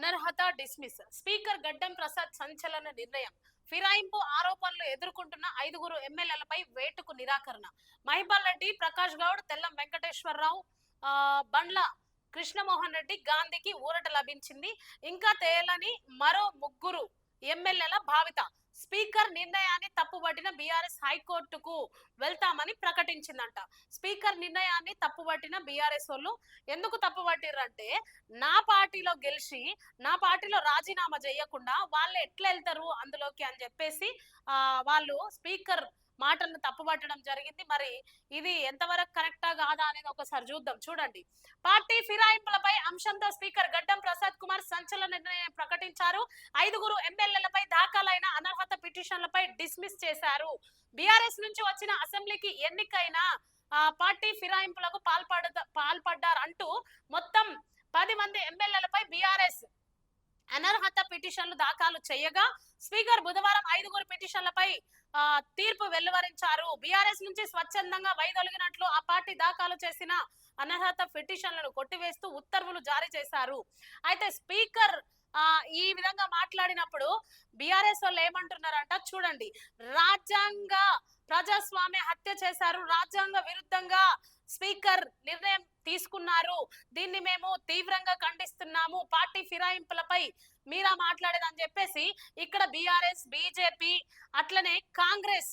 అనర్హత dismiss. Speaker గడ్డం ప్రసాద్ సంచలన నిర్ణయం. ఫిరాయింపు ఆరోపణలు ఎదుర్కొంటున్న 5గురు ఎమ్మెల్యేలపై వేటుకు నిరాకరణ. మహిపాల్ రెడ్డి, ప్రకాష్ గౌడ్, తెల్లం వెంకటేశ్వరరావు, బండ్ల కృష్ణమోహన్ రెడ్డి, గాంధీకి ఊరట లభించింది. ఇంకా తేలని మరో ముగ్గురు ఎమ్మెల్యేల భావిత. స్పీకర్ నిర్ణయాన్ని తప్పుబట్టిన బీఆర్ఎస్ హైకోర్టుకు వెళ్తామని ప్రకటించిందంట. స్పీకర్ నిర్ణయాన్ని తప్పుబట్టిన బీఆర్ఎస్ వాళ్ళు ఎందుకు తప్పుబట్టిర్రంటే, నా పార్టీలో గెలిచి నా పార్టీలో రాజీనామా చేయకుండా వాళ్ళు ఎట్లా వెళ్తారు అందులోకి అని చెప్పేసి వాళ్ళు స్పీకర్ మాటలను తప్పుపట్టడం జరిగింది. మరి ఇది ఎంతవరకు కరెక్టా కాదా అనేది ఒకసారి చూద్దాం. చూడండి, పార్టీ ఫిరాయింపులపై అంశంతో స్పీకర్ గడ్డం ప్రసాద్ కుమార్ సంచలన నిర్ణయం ప్రకటించారు. 5గురు ఎమ్మెల్యేలపై దాఖలైన అనర్హత పిటిషన్లపై డిస్మిస్ చేశారు. బీఆర్ఎస్ నుంచి వచ్చిన అసెంబ్లీకి ఎన్నికైన పార్టీ ఫిరాయింపులకు పాల్పడ్డారంటూ మొత్తం 10 మంది ఎమ్మెల్యేలపై బీఆర్ఎస్ అనర్హత పిటిషన్లు దాఖలు చేయగా, స్పీకర్ బుధవారం 5గురు పిటిషన్లపై తీర్పు వెలువరించారు. బీఆర్ఎస్ నుంచి స్వచ్ఛందంగా వైదొలిగినట్లు ఆ పార్టీ దాఖలు చేసిన అనర్హత పిటిషన్లను కొట్టివేస్తూ ఉత్తర్వులు జారీ చేశారు. అయితే స్పీకర్ ఈ విధంగా మాట్లాడినప్పుడు బీఆర్ఎస్ వాళ్ళు ఏమంటున్నారంట చూడండి. రాజ్యాంగ ప్రజాస్వామ్య హత్య చేశారు, రాజ్యాంగ విరుద్ధంగా స్పీకర్ నిర్ణయం తీసుకున్నారు, దీన్ని మేము తీవ్రంగా ఖండిస్తున్నాము, పార్టీ ఫిరాయింపులపై మీరా మాట్లాడేదని చెప్పేసి ఇక్కడ బీఆర్ఎస్, బీజేపీ అట్లనే కాంగ్రెస్